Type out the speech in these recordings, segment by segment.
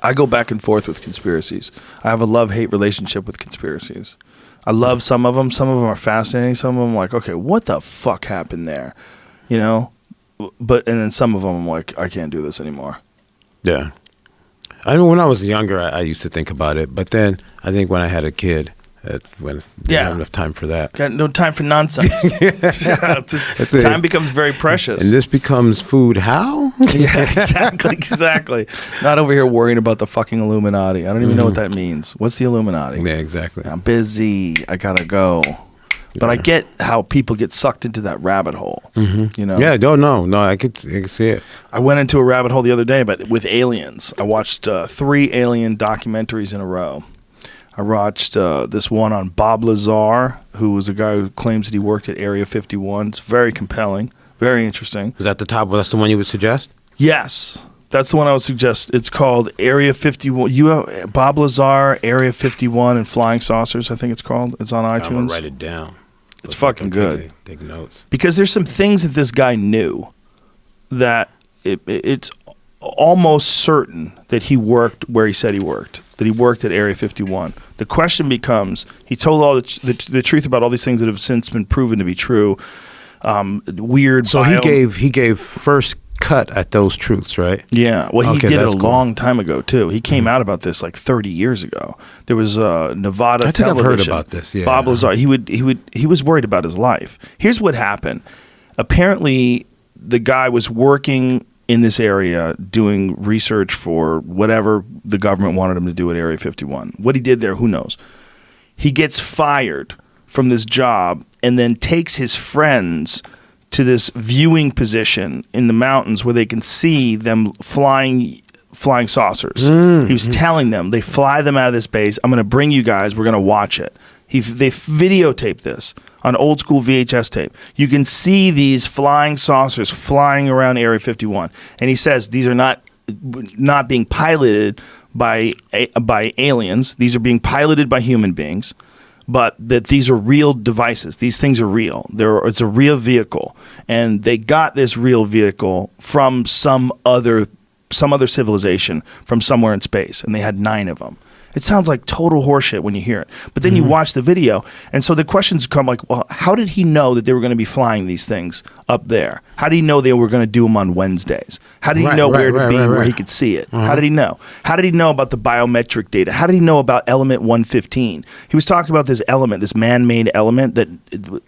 I go back and forth with conspiracies. I have a love-hate relationship with conspiracies. I love some of them. Some of them are fascinating. Some of them I'm like, okay, what the fuck happened there? You know? And then some of them I'm like, I can't do this anymore. Yeah. I mean, when I was younger, I used to think about it. But then I think when I had a kid, when didn't have enough time for that. Got no time for nonsense. Time becomes very precious. And this becomes food how? Yeah, exactly. Not over here worrying about the fucking Illuminati. I don't even know what that means. What's the Illuminati? Yeah, exactly. I'm busy. I gotta go. But I get how people get sucked into that rabbit hole. You know? Yeah, no, I could see it. I went into a rabbit hole the other day, but with aliens. I watched 3 alien documentaries in a row. I watched this one on Bob Lazar, who was a guy who claims that he worked at Area 51. It's very compelling, very interesting. Is that the top? That's the one you would suggest? Yes, that's the one I would suggest. It's called Area 51. Bob Lazar, Area 51, and Flying Saucers, I think it's called. It's on iTunes. I'm gonna write it down. It's fucking good. Take notes. Because there's some things that this guy knew that it's almost certain that he worked where he said he worked, that he worked at Area 51. The question becomes, he told all the truth about all these things that have since been proven to be true. Weird. So he gave first cut at those truths, right? Yeah. Well, he did it a cool. long time ago too. He came out about this like 30 years ago. There was Nevada. I think television. I've heard about this. Yeah. Bob Lazar. He was worried about his life. Here's what happened. Apparently, the guy was working in this area doing research for whatever the government wanted him to do at Area 51. What he did there, who knows? He gets fired from this job and then takes his friends to this viewing position in the mountains where they can see them flying saucers. He was telling them, they fly them out of this base. I'm going to bring you guys. We're going to watch it. They videotaped this on old school VHS tape. You can see these flying saucers flying around Area 51. And he says these are not being piloted by aliens. These are being piloted by human beings. But that these are real devices. These things are real. It's a real vehicle. And they got this real vehicle from some other civilization from somewhere in space. And they had 9 of them. It sounds like total horseshit when you hear it. But then you watch the video, and so the questions come like, well, how did he know that they were going to be flying these things up there? How did he know they were going to do them on Wednesdays? How did he know where to be, where he could see it? How did he know? How did he know about the biometric data? How did he know about element 115? He was talking about this element, this man-made element, that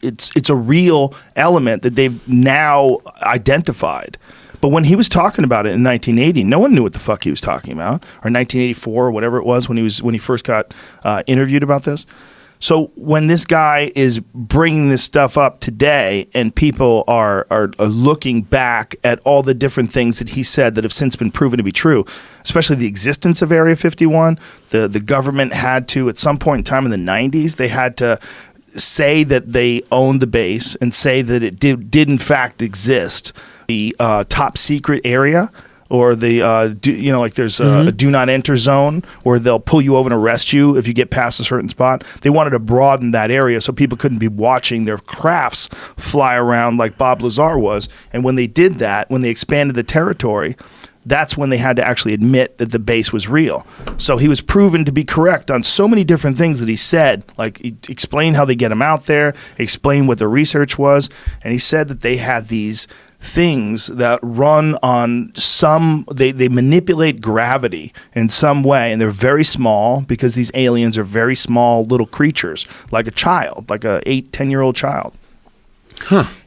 it's a real element that they've now identified. But when he was talking about it in 1980, no one knew what the fuck he was talking about, or 1984 or whatever it was when he first got interviewed about this. So when this guy is bringing this stuff up today, and people are looking back at all the different things that he said that have since been proven to be true, especially the existence of Area 51, the government had to, at some point in time in the 90s, they had to say that they owned the base and say that it did in fact exist. The top secret area, or the there's a do not enter zone where they'll pull you over and arrest you if you get past a certain spot. They wanted to broaden that area so people couldn't be watching their crafts fly around like Bob Lazar was. And when they did that, when they expanded the territory, that's when they had to actually admit that the base was real. So he was proven to be correct on so many different things that he said, like he explained how they get him out there, explained what the research was, and he said that they had these things that run on they manipulate gravity in some way, and they're very small because these aliens are very small little creatures, like a child, like a 8-10-year-old child.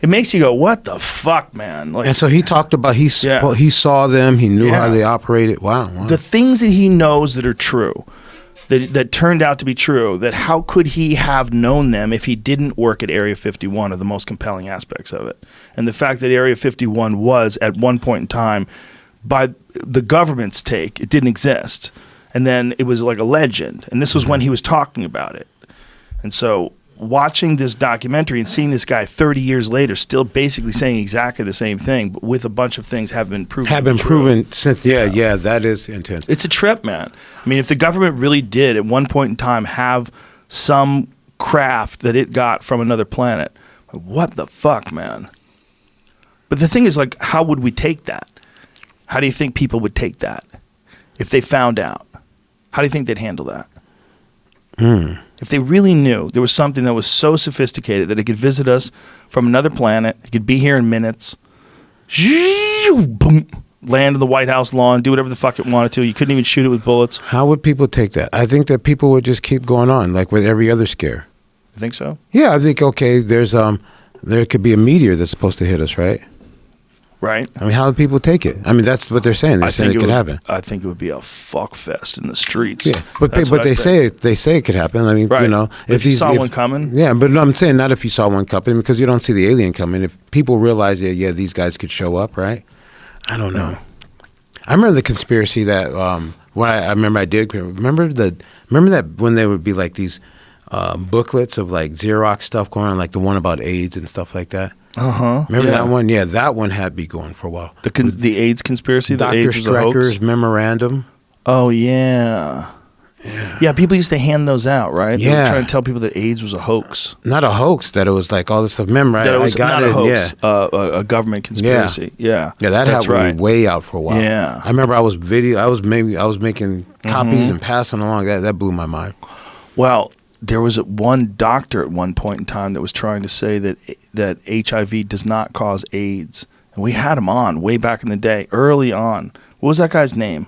It makes you go, what the fuck, man? Like, and so he talked about he saw them, he knew how they operated. Wow. The things that he knows that are true, that turned out to be true, that how could he have known them if he didn't work at Area 51 are the most compelling aspects of it. And the fact that Area 51 was, at one point in time, by the government's take, it didn't exist. And then it was like a legend. And this was when he was talking about it. And so watching this documentary and seeing this guy 30 years later still basically saying exactly the same thing, but with a bunch of things have been proven since. Yeah, that is intense. It's a trip, man. I mean, if the government really did at one point in time have some craft that it got from another planet, what the fuck, man? But the thing is, like, how would we take that? How do you think people would take that? if they found out? How do you think they'd handle that? If they really knew there was something that was so sophisticated that it could visit us from another planet, it could be here in minutes, boom, land in the White House lawn, do whatever the fuck it wanted to. You couldn't even shoot it with bullets. How would people take that? I think that people would just keep going on, like with every other scare. You think so? Yeah, I think, okay, there could be a meteor that's supposed to hit us, right? Right. I mean, how would people take it? I mean, that's what they're saying. They're saying it could happen. I think it would be a fuck fest in the streets. Yeah, but they say it could happen. I mean, right. you know, if you saw one coming. Yeah, but I'm saying not if you saw one coming, because you don't see the alien coming. If people realize that, yeah, these guys could show up, right? I don't know. I remember the conspiracy that when I remember I did. Remember that when there would be like these booklets of like Xerox stuff going on, like the one about AIDS and stuff like that. Remember that one? Yeah, that one had me going for a while. The AIDS conspiracy, Dr. Strecker's memorandum. Oh yeah. Yeah, people used to hand those out, right? Yeah. They were trying to tell people that AIDS was a hoax. Not a hoax, that it was like all this stuff. Remember, that it was I got not it. A hoax, a government conspiracy. Yeah, that had me way out for a while. Yeah, I remember I was making copies and passing along. That blew my mind. Well, there was one doctor at one point in time that was trying to say that HIV does not cause AIDS, and we had him on way back in the day, early on. What was that guy's name?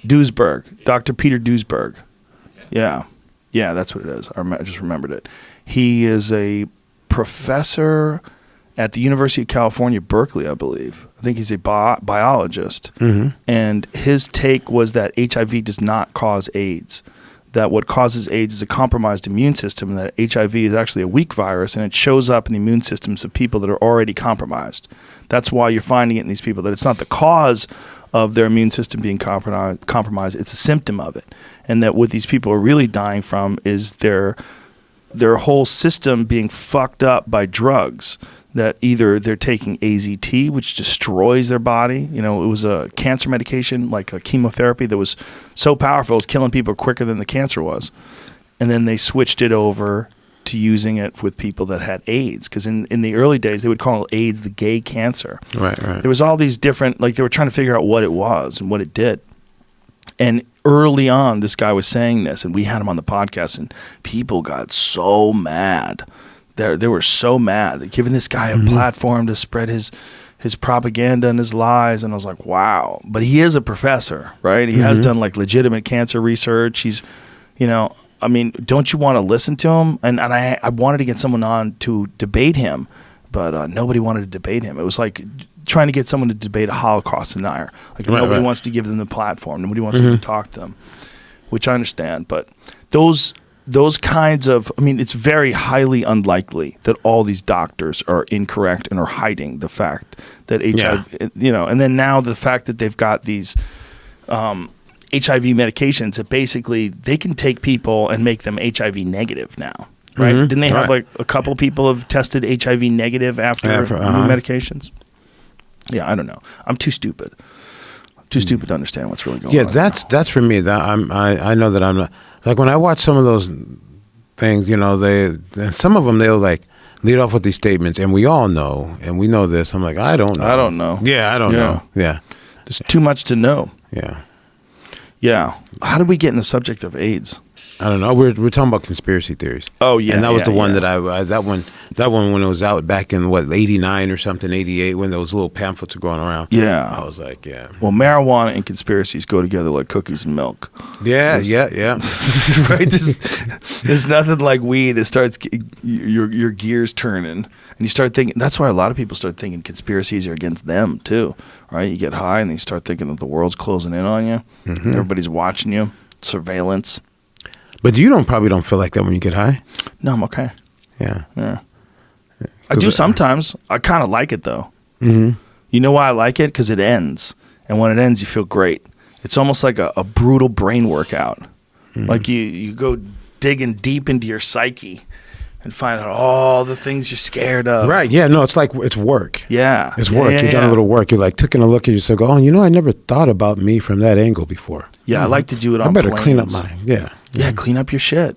Duesberg, Dr. Peter Duesberg. Yeah, that's what it is. I just remembered it. He is a professor at the University of California, Berkeley, I believe. I think he's a biologist. And his take was that HIV does not cause AIDS, that what causes AIDS is a compromised immune system, and that HIV is actually a weak virus, and it shows up in the immune systems of people that are already compromised. That's why you're finding it in these people, that it's not the cause of their immune system being compromised, it's a symptom of it. And that what these people are really dying from is their whole system being fucked up by drugs, that either they're taking AZT, which destroys their body. You know, it was a cancer medication, like a chemotherapy that was so powerful, it was killing people quicker than the cancer was. And then they switched it over to using it with people that had AIDS, because in the early days they would call AIDS the gay cancer. Right. There was all these different, like they were trying to figure out what it was and what it did. And early on, this guy was saying this, and we had him on the podcast, and people got so mad. They were so mad, giving this guy a platform to spread his propaganda and his lies. And I was like, wow. But he is a professor, right? He has done like legitimate cancer research. He's, you know, I mean, don't you want to listen to him? And I wanted to get someone on to debate him, but nobody wanted to debate him. It was like trying to get someone to debate a Holocaust denier. Like nobody wants to give them the platform. Nobody wants to talk to them, which I understand. But those kinds of, I mean, it's very highly unlikely that all these doctors are incorrect and are hiding the fact that HIV, you know, and then now the fact that they've got these HIV medications that basically they can take people and make them HIV negative now, right? Didn't they have like a couple people have tested HIV negative after new medications? Yeah, I don't know. I'm too stupid. Too stupid to understand what's really going on. Yeah, that's for me. I know that I'm not, like when I watch some of those things, you know, some of them they'll like lead off with these statements, and we all know, and we know this. I'm like, I don't know. I don't know. Yeah, I don't know. Yeah, there's too much to know. Yeah. How did we get in the subject of AIDS? I don't know. We're talking about conspiracy theories. Oh yeah, and that was the one that that one when it was out back in what 89 or something, 88, when those little pamphlets were going around. Yeah, I was like, yeah. Well, marijuana and conspiracies go together like cookies and milk. Yeah. Right. There's nothing like weed that starts your gears turning, and you start thinking. That's why a lot of people start thinking conspiracies are against them too. Right? You get high and you start thinking that the world's closing in on you. Everybody's watching you. Surveillance. But you probably don't feel like that when you get high? No, I'm okay. Yeah. I do sometimes. I kind of like it, though. You know why I like it? Because it ends. And when it ends, you feel great. It's almost like a brutal brain workout. Like you go digging deep into your psyche and find out all the things you're scared of. Right, yeah. No, it's like, it's work. Yeah. It's work. You've done a little work. You're like taking a look at yourself, oh, you know, I never thought about me from that angle before. Yeah, I like to do it on I better planes. clean up mine. Yeah, clean up your shit.